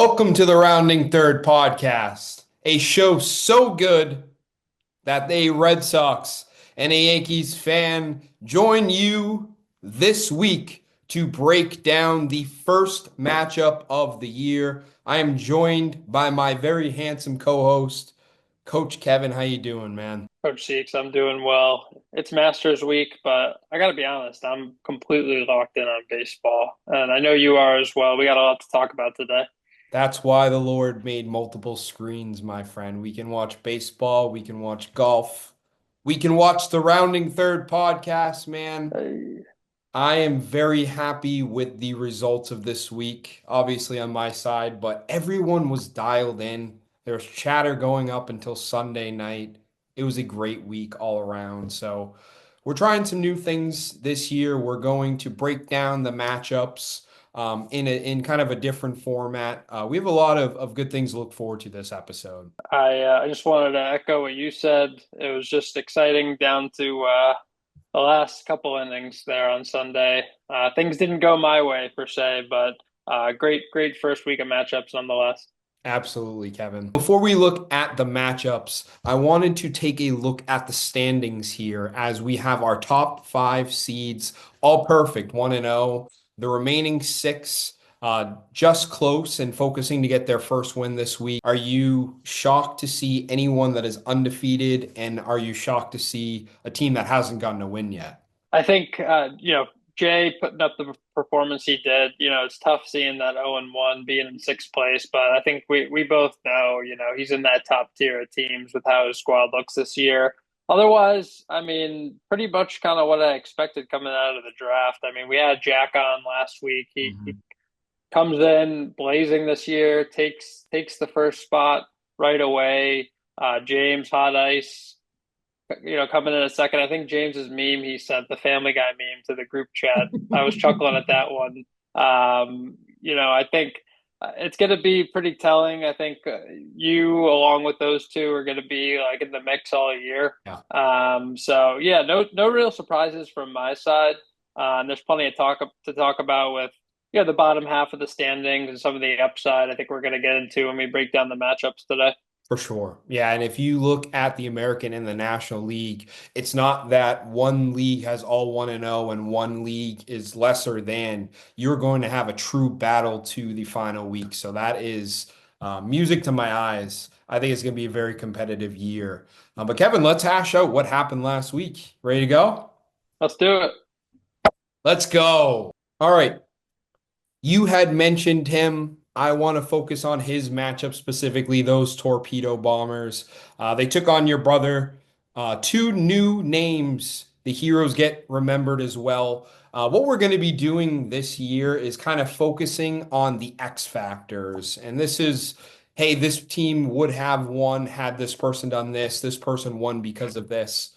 Welcome to the Rounding Third podcast, a show so good that a Red Sox and a Yankees fan join you this week to break down the first matchup of the year. I am joined by my very handsome co-host, Coach Kevin. How you doing, man? Coach Seeks, I'm doing well. It's Masters week, but I got to be honest, I'm completely locked in on baseball. And I know you are as well. We got a lot to talk about today. That's why the Lord made multiple screens, my friend. We can watch baseball, we can watch golf, we can watch the Rounding Third podcast, man. Uh, I am very happy with the results of this week, obviously on my side, but everyone was dialed in. There was chatter going up until Sunday night. It was a great week all around. So we're trying some new things this year. We're going to break down the matchups in kind of a different format. We have a lot of good things to look forward to this episode. I just wanted to echo what you said. It was just exciting down to the last couple innings there on Sunday. Things didn't go my way per se, but great first week of matchups nonetheless. Absolutely, Kevin. Before we look at the matchups, I wanted to take a look at the standings here as we have our top five seeds all perfect, 1-0. The remaining six just close and focusing to get their first win this week. Are you shocked to see anyone that is undefeated? And are you shocked to see a team that hasn't gotten a win yet? I think Jay putting up the performance he did. It's tough seeing that 0-1 being in sixth place, but I think we both know he's in that top tier of teams with how his squad looks this year. Otherwise, I mean, pretty much kind of what I expected coming out of the draft. I mean, we had Jack on last week. He Mhm. comes in blazing this year, takes the first spot right away. James Hot Ice coming in a second. I think James's meme he sent the Family Guy meme to the group chat. I was chuckling at that one. I think it's going to be pretty telling. I think you, along with those two, are going to be like in the mix all year. Yeah. So yeah, no real surprises from my side. And there's plenty of talk to talk about with the bottom half of the standings and some of the upside. I think we're going to get into when we break down the matchups today. For sure. Yeah. And if you look at the American and the National League, it's not that one league has all 1-0 and one league is lesser than. You're going to have a true battle to the final week. So that is music to my eyes. I think it's going to be a very competitive year. But Kevin, let's hash out what happened last week. Ready to go? Let's do it. Let's go. All right. You had mentioned him. I want to focus on his matchup specifically, those torpedo bombers. They took on your brother. Two new names. The heroes get remembered as well. What we're going to be doing this year is kind of focusing on the X factors. And this is, hey, this team would have won had this person done this. This person won because of this.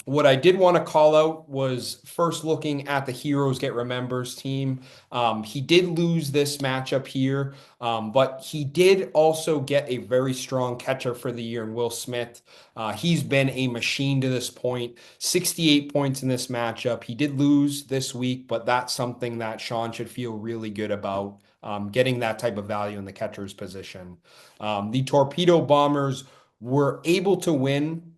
What I did want to call out was first looking at the Heroes Get Remembers team. He did lose this matchup here, but he did also get a very strong catcher for the year in Will Smith. He's been a machine to this point, 68 points in this matchup. He did lose this week, but that's something that Sean should feel really good about, getting that type of value in the catcher's position. The Torpedo Bombers were able to win.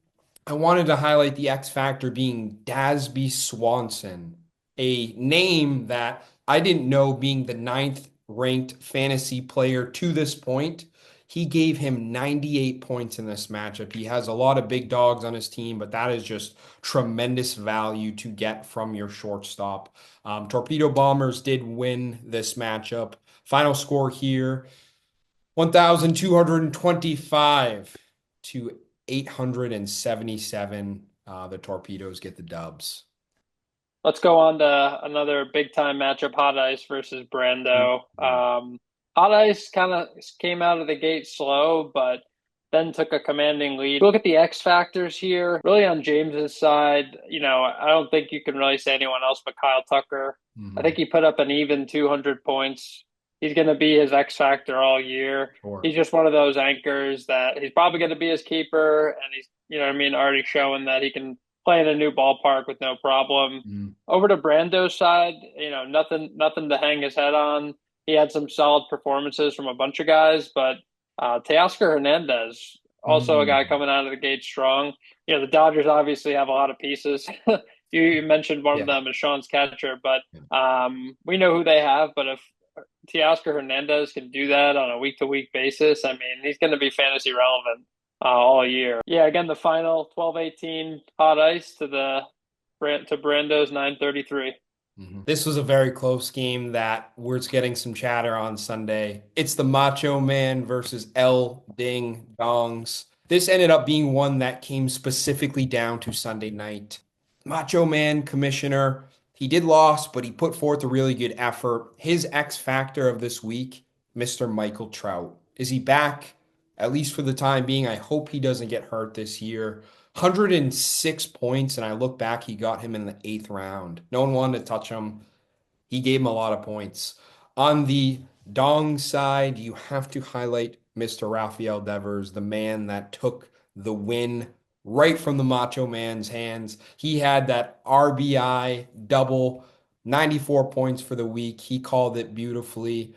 I wanted to highlight the X factor being Dasby Swanson, a name that I didn't know being the ninth ranked fantasy player to this point. He gave him 98 points in this matchup. He has a lot of big dogs on his team, but that is just tremendous value to get from your shortstop. Torpedo Bombers did win this matchup. Final score here 1,225 to 877. The Torpedoes get the dubs. Let's go on to another big time matchup, Hot Ice versus Brando. Hot Ice kind of came out of the gate slow, but then took a commanding lead. Look at the X factors here. Really on James's side, I don't think you can really say anyone else but Kyle Tucker. I Mhm. think he put up an even 200 points. He's going to be his X factor all year. Sure. He's just one of those anchors that he's probably going to be his keeper, and he's, what I mean, already showing that he can play in a new ballpark with no problem. Mhm. Over to Brando's side, nothing to hang his head on. he had some solid performances from a bunch of guys, but Teoscar Hernandez, also a guy Mm, coming out of the gate strong. The Dodgers obviously have a lot of pieces. You mentioned one of yeah. them is Sean's catcher, but we know who they have. But if Teoscar Hernandez can do that on a week to week basis, I mean, he's going to be fantasy relevant all year. Yeah, again, the final 12-18 hot ice to Brando's 933. This was a very close game that we're getting some chatter on Sunday. It's the Macho Man versus El Ding Dongs. This ended up being one that came specifically down to Sunday night. Macho Man commissioner, he did lose, but he put forth a really good effort. His X factor of this week, Mr. Michael Trout. Is he back? At least for the time being. I hope he doesn't get hurt this year. 106 points, and I look back, he got him in the eighth round. No one wanted to touch him. He gave him a lot of points. On the Dong side, you have to highlight Mr. Rafael Devers, the man that took the win right from the Macho Man's hands. He had that RBI double, 94 points for the week. He called it beautifully.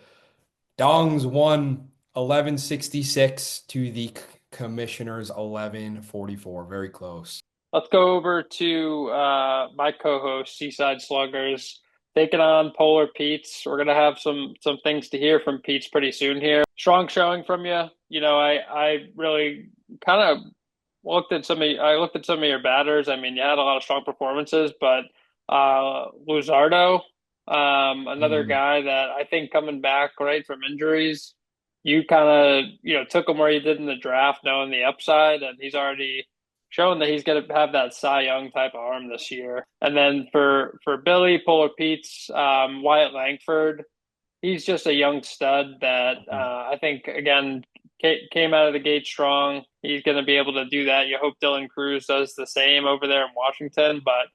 Dongs won 1166 to the commissioner's 1144. Very close. Let's go over to my co-host, Seaside Sluggers, taking on Polar Pete's. We're gonna have some things to hear from Pete's pretty soon here. Strong showing from you. I really kind of I looked at some of your batters. I mean, you had a lot of strong performances, but Luzardo, another Mm. guy that I think coming back right from injuries, you kind of took him where you did in the draft, knowing the upside, and he's already shown that he's going to have that Cy Young type of arm this year. And then for Billy Polar Pete's, Wyatt Langford, he's just a young stud that I think again came out of the gate strong. He's going to be able to do that. You hope Dylan Cruz does the same over there in Washington, but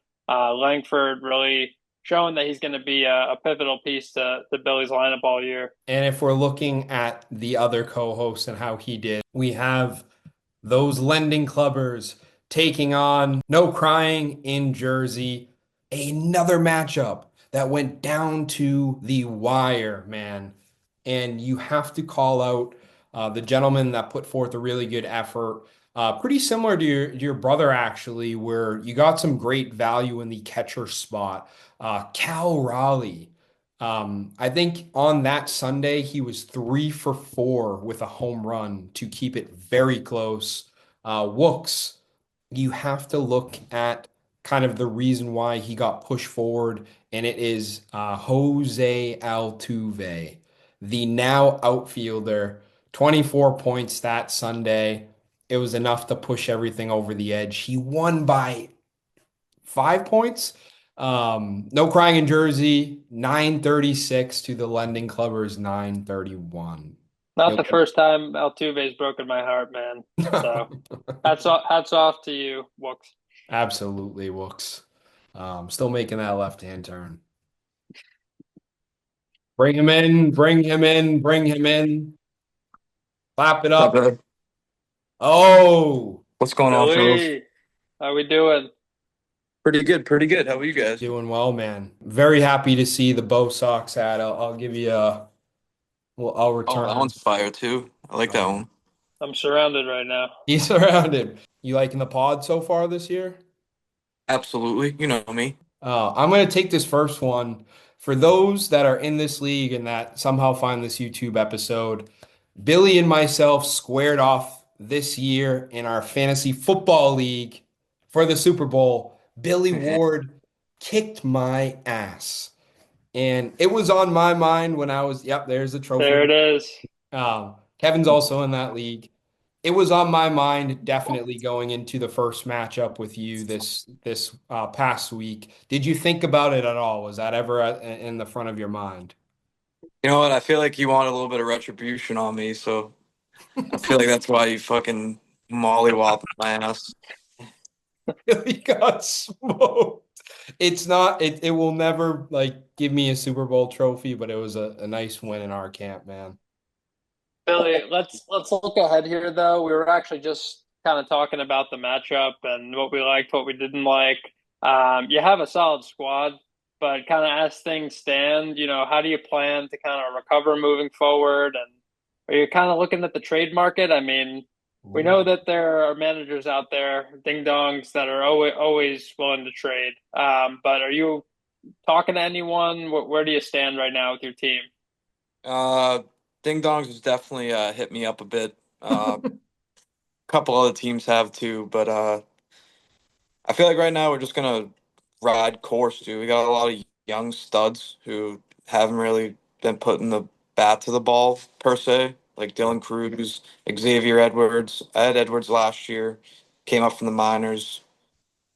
Langford really showing that he's going to be a pivotal piece to Billy's lineup all year. And if we're looking at the other co-host and how he did, we have those lending clubbers taking on No Crying in Jersey. Another matchup that went down to the wire, man. And you have to call out the gentleman that put forth a really good effort. Pretty similar to your brother, actually, where you got some great value in the catcher spot. Cal Raleigh. I think on that Sunday, he was 3 for 4 with a home run to keep it very close. Wooks, you have to look at kind of the reason why he got pushed forward, and it is Jose Altuve, the now outfielder, 24 points that Sunday. It was enough to push everything over the edge. He won by 5 points. No crying in Jersey, 936 to the lending clubbers, 931. Not No. the first time Altuve's broken my heart, man. So hats off to you, Wooks. Absolutely, Wooks. Still making that left-hand turn. Bring him in, bring him in, bring him in. Clap it Not up. bad. Oh, What's going on, fellas? Billy, how we doing? Pretty good, pretty good. How are you guys? doing well, man. Very happy to see the Bo Sox ad. I'll give you a, well, I'll Oh, that return. one's fire too. I like that one. I'm surrounded right now. He's surrounded. You liking the pod so far this year? Absolutely. You know me. I'm going to take this first one. For those that are in this league and that somehow find this YouTube episode, Billy and myself squared off this year in our fantasy football league for the Super Bowl. Billy Ward kicked my ass. And it was on my mind when I was, yep, there's the trophy. There it is. Kevin's also in that league. It was on my mind definitely going into the first matchup with you this past week. Did you think about it at all? Was that ever in the front of your mind? You know what? I feel like you want a little bit of retribution on me, so I feel like that's why you fucking mollywop my ass. He got smoked. It's not, it will never like give me a Super Bowl trophy, but it was a nice win in our camp, man. Billy, let's look ahead here though. We were actually just kind of talking about the matchup and what we liked, what we didn't like. You have a solid squad. but kind of as things stand, how do you plan to kind of recover moving forward? And are you kind of looking at the trade market? I mean, we Ooh. know that there are managers out there, ding dongs, that are always willing to trade. But are you talking to anyone? Where do you stand right now with your team? Uh, Ding Dongs has definitely hit me up a bit. A couple other teams have too, but I feel like right now we're just gonna ride course, dude. We got a lot of young studs who haven't really been putting the bat to the ball per se, like Dylan Cruz, Xavier Edwards. I had Edwards last year, came up from the minors,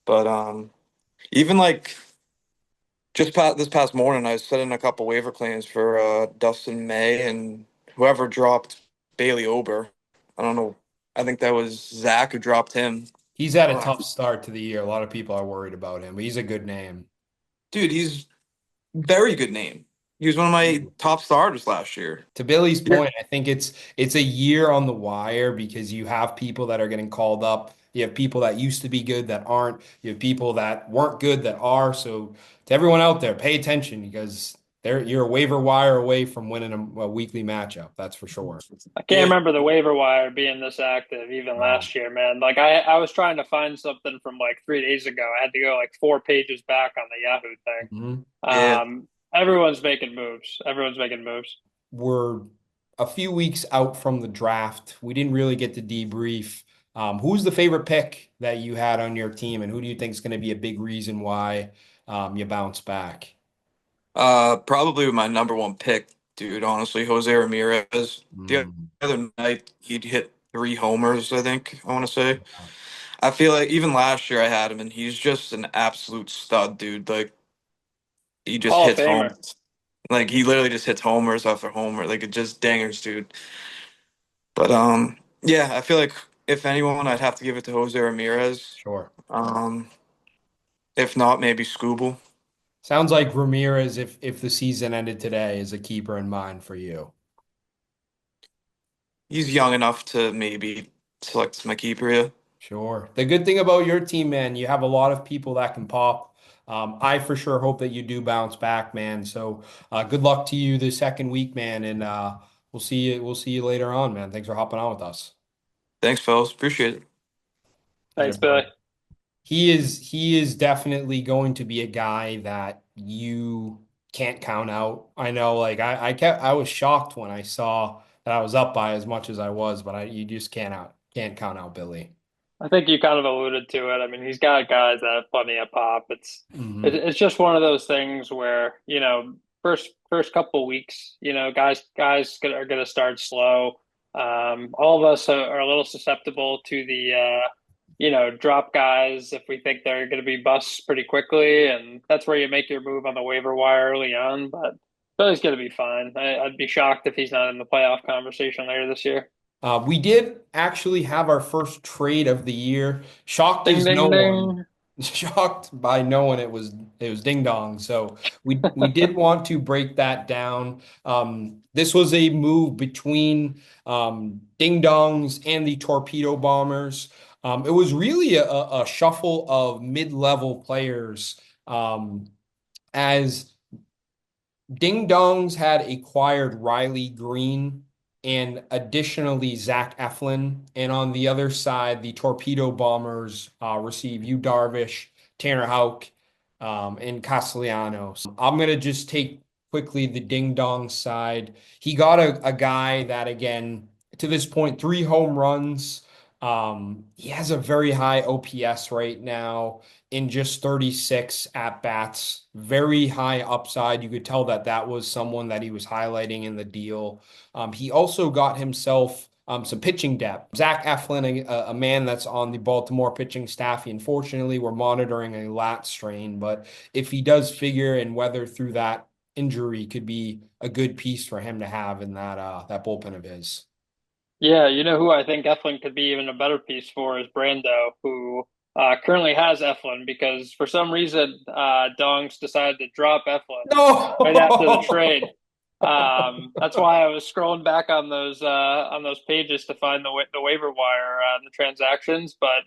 but even like this past morning, I set in a couple waiver claims for Dustin May and whoever dropped Bailey Ober. I don't know. I think that was Zach who dropped him. He's had a Oh, tough start to the year. A lot of people are worried about him, but he's a good name. dude, he's very good name. He was one of my top starters last year. To Billy's Yeah. point, I think it's a year on the wire because you have people that are getting called up. You have people that used to be good that aren't. You have people that weren't good that are. So to everyone out there, pay attention because you're a waiver wire away from winning a weekly matchup. That's for sure. I can't Yeah. remember the waiver wire being this active even No. last year, man. Like I was trying to find something from like 3 days ago. I had to go like 4 pages back on the Yahoo thing. Mhm. Yeah. Everyone's making moves. Everyone's making moves. We're a few weeks out from the draft. We didn't really get to debrief. Who's the favorite pick that you had on your team, and who do you think is going to be a big reason why you bounce back? Probably my number one pick, dude, honestly, Jose Ramirez. The Mm, other night he'd hit 3 homers, I think, I want to say. yeah. I feel like even last year I had him and he's just an absolute stud, dude. Like he just Hall of hits Famer. home. Like he literally just hits homers after homer. Like it just dangers, dude. But yeah, I feel like if anyone, I'd have to give it to Jose Ramirez. Sure. Um, if not, maybe Scooble. Sounds like Ramirez, if the season ended today, is a keeper in mind for you. He's young enough to maybe select my keeper. Yeah. Sure. The good thing about your team, man, you have a lot of people that can pop. I for sure hope that you do bounce back, man. So good luck to you the second week, man, and we'll see you. We'll see you later on, man. Thanks for hopping on with us. Thanks, fellas. Appreciate it. Thanks, Later, Billy. bud. He is definitely going to be a guy that you can't count out. I know, like I was shocked when I saw that I was up by as much as I was, but you just can't count out Billy. I think you kind of alluded to it. I mean, he's got guys that have plenty of pop. Hmm. It's just one of those things where, first couple weeks, guys are going to start slow. All of us are a little susceptible to the drop guys if we think they're going to be busts pretty quickly, and that's where you make your move on the waiver wire early on. But Billy's going to be fine. I'd be shocked if he's not in the playoff conversation later this year. We did actually have our first trade of the year. Shocked Ding, as no ding, one. ding. Shocked by no one. It was ding dong. So we did want to break that down. This was a move between ding dongs and the torpedo bombers. It was really a shuffle of mid-level players. As Ding Dongs had acquired Riley Green and additionally Zach Eflin. And on the other side, the Torpedo Bombers receive Yu Darvish, Tanner Houck, and Castellanos. I'm going to just take quickly the Ding Dong side. He got a guy that, again, to this point, 3 home runs. He has a very high OPS right now in just 36 at bats. Very high upside. You could tell that that was someone that he was highlighting in the deal. He also got himself some pitching depth. Zach Eflin, a man that's on the Baltimore pitching staff. Unfortunately, we're monitoring a lat strain, but if he does figure and weather through that injury, could be a good piece for him to have in that bullpen of his. Yeah, you know who I think Eflin could be even a better piece for is Brando, who currently has Eflin because for some reason Dongs decided to drop Eflin right after the No. trade. That's why I was scrolling back on those pages to find the waiver wire the transactions, but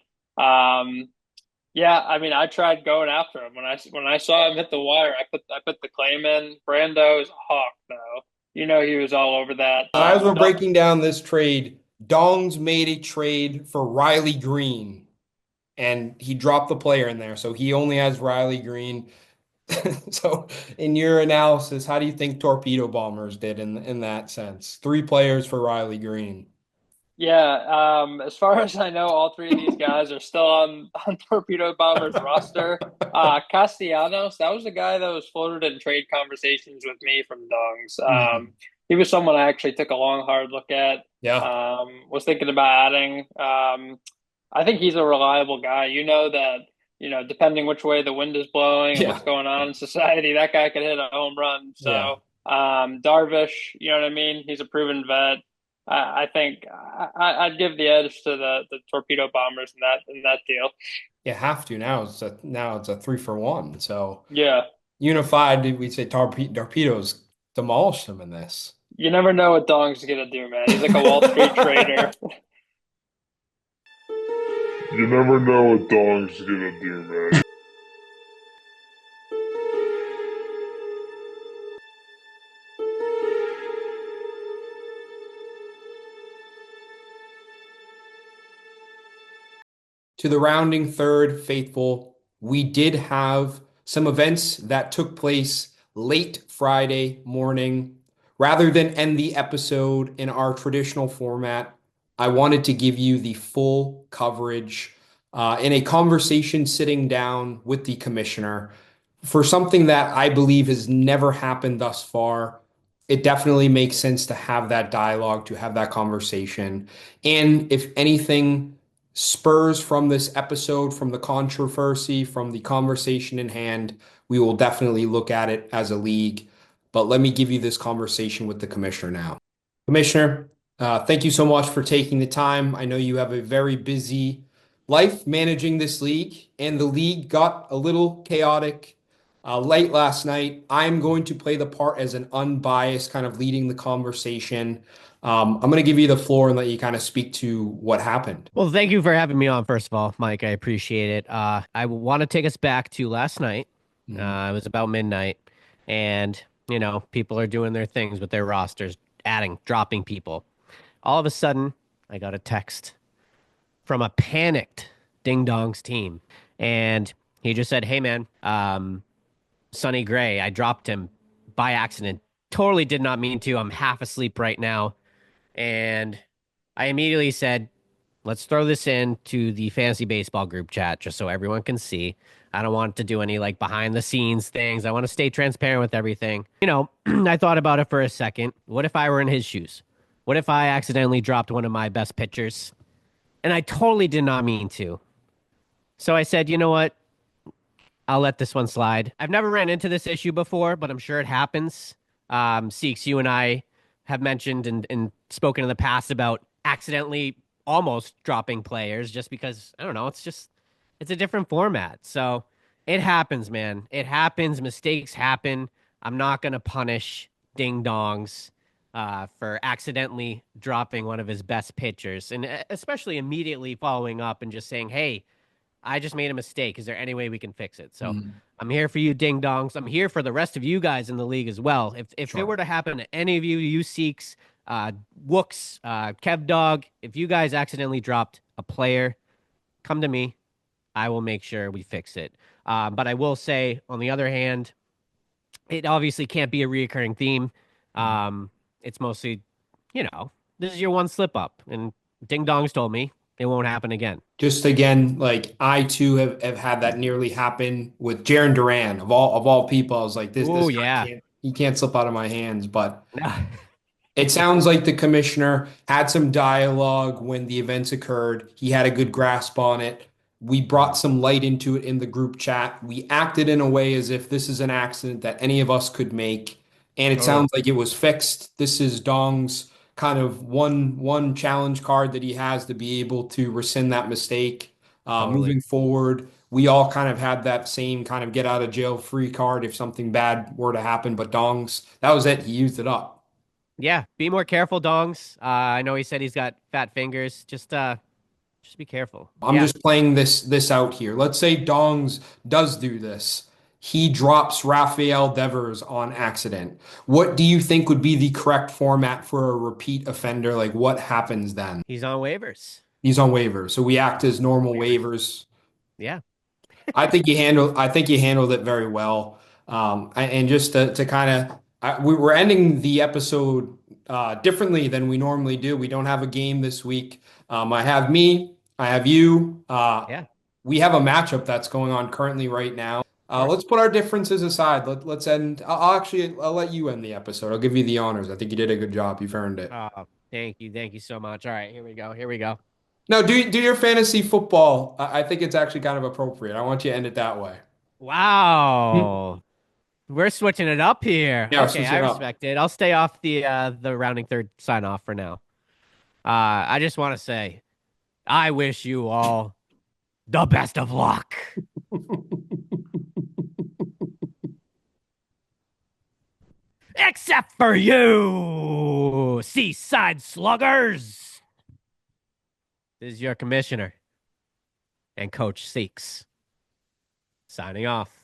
Yeah, I mean, I tried going after him when I saw him hit the wire. I put the claim in. Brando's a hawk, though. You know, he was all over that. As we're breaking down this trade, Dongs made a trade for Riley Green, and he dropped the player in there, so he only has Riley Green. So, in your analysis, how do you think Torpedo Bombers did in that sense? Three players for Riley Green. Yeah, as far as I know, all three of these guys are still on Torpedo Bombers roster. Castellanos, that was the guy that was floated in trade conversations with me from Dongs. Mhm. He was someone I actually took a long, hard look at. Yeah. Was thinking about adding. I think he's a reliable guy. You know that, depending which way the wind is blowing and what's Yeah. going on in society, that guy could hit a home run. Yeah. So, Darvish, you know what I mean? He's a proven vet. I think I'd give the edge to the Torpedo Bombers in that deal. You have to now. It's a 3-for-1. So Yeah, unified, we'd say torpedoes demolished them in this. you never know what Dong's gonna do, man. He's like a Wall Street trader. You never know what Dong's gonna do, man. To the rounding third faithful, we did have some events that took place late Friday morning. Rather than end the episode in our traditional format, I wanted to give you the full coverage in a conversation sitting down with the commissioner for something that I believe has never happened thus far. It definitely makes sense to have that dialogue, to have that conversation. And if anything spurs from this episode, from the controversy, from the conversation in hand, we will definitely look at it as a league. But let me give you this conversation with the commissioner now. Commissioner, thank you so much for taking the time. I know you have a very busy life managing this league, and the league got a little chaotic late last night. I'm going to play the part as an unbiased, kind of leading the conversation. I'm going to give you the floor and let you kind of speak to what happened. Well, thank you for having me on, first of all, Mike. I appreciate it. I want to take us back to last night. Mhm. It was about midnight, and, people are doing their things with their rosters, adding, dropping people. All of a sudden, I got a text from a panicked Ding Dong's team, and he just said, "Hey, man, Sonny Gray, I dropped him by accident. Totally did not mean to. I'm half asleep right now." And I immediately said, let's throw this into the fantasy baseball group chat just so everyone can see. I don't want to do any like behind the scenes things. I want to stay transparent with everything. I thought about it for a second. What if I were in his shoes? What if I accidentally dropped one of my best pitchers? And I totally did not mean to. So I said, you know what? I'll let this one slide. I've never ran into this issue before, but I'm sure it happens. Seeks, you and I have mentioned and spoken in the past about accidentally almost dropping players just because, I don't know, it's a different format. So it happens, man. It happens. Mistakes happen. I'm not going to punish Ding Dongs for accidentally dropping one of his best pitchers, and especially immediately following up and just saying, hey, I just made a mistake. Is there any way we can fix it? So Mhm. I'm here for you, ding dongs. I'm here for the rest of you guys in the league as well. If it Sure. were to happen to any of you, you Seeks, Wooks, Kev Dog, if you guys accidentally dropped a player, come to me. I will make sure we fix it. But I will say, on the other hand, it obviously can't be a reoccurring theme. Mhm. It's mostly, this is your one slip up, and ding dongs told me it won't happen again. Just again, like I too have had that nearly happen with Jaron Duran of all people. I was like, this Oh guy yeah. can't slip out of my hands. But it sounds like the commissioner had some dialogue when the events occurred. He had a good grasp on it. We brought some light into it in the group chat. We acted in a way as if this is an accident that any of us could make. And it Totally. sounds like it was fixed. This is Dong's kind of one challenge card that he has to be able to rescind that mistake. Totally. Moving forward, we all kind of had that same kind of get out of jail free card if something bad were to happen. But Dong's, that was it. He used it up. Yeah, be more careful, dongs. I know he said he's got fat fingers. Just Just be careful. I'm Yeah. just playing this out here. Let's say Dongs does do this. He drops Rafael Devers on accident. What do you think would be the correct format for a repeat offender? Like what happens then? He's on waivers. He's on waivers. So we act as normal Waivers. waivers. Yeah. I think you handled it very well. And just to kind of, we were ending the episode differently than we normally do. We don't have a game this week. I have me, I have you. Yeah. We have a matchup that's going on currently right now. Of course. Let's put our differences aside. Let's end. I'll let you end the episode. I'll give you the honors. I think you did a good job. You've earned it. Oh, thank you. Thank you so much. All right, here we go. Here we go. No, do your fantasy football. I think it's actually kind of appropriate. I want you to end it that way. Wow. We're switching it up here. Yeah, Okay, switch I it up. respect it. I'll stay off the rounding third sign off for now. I just want to say, I wish you all the best of luck. Except for you, Seaside Sluggers. This is your commissioner and Coach Seeks signing off.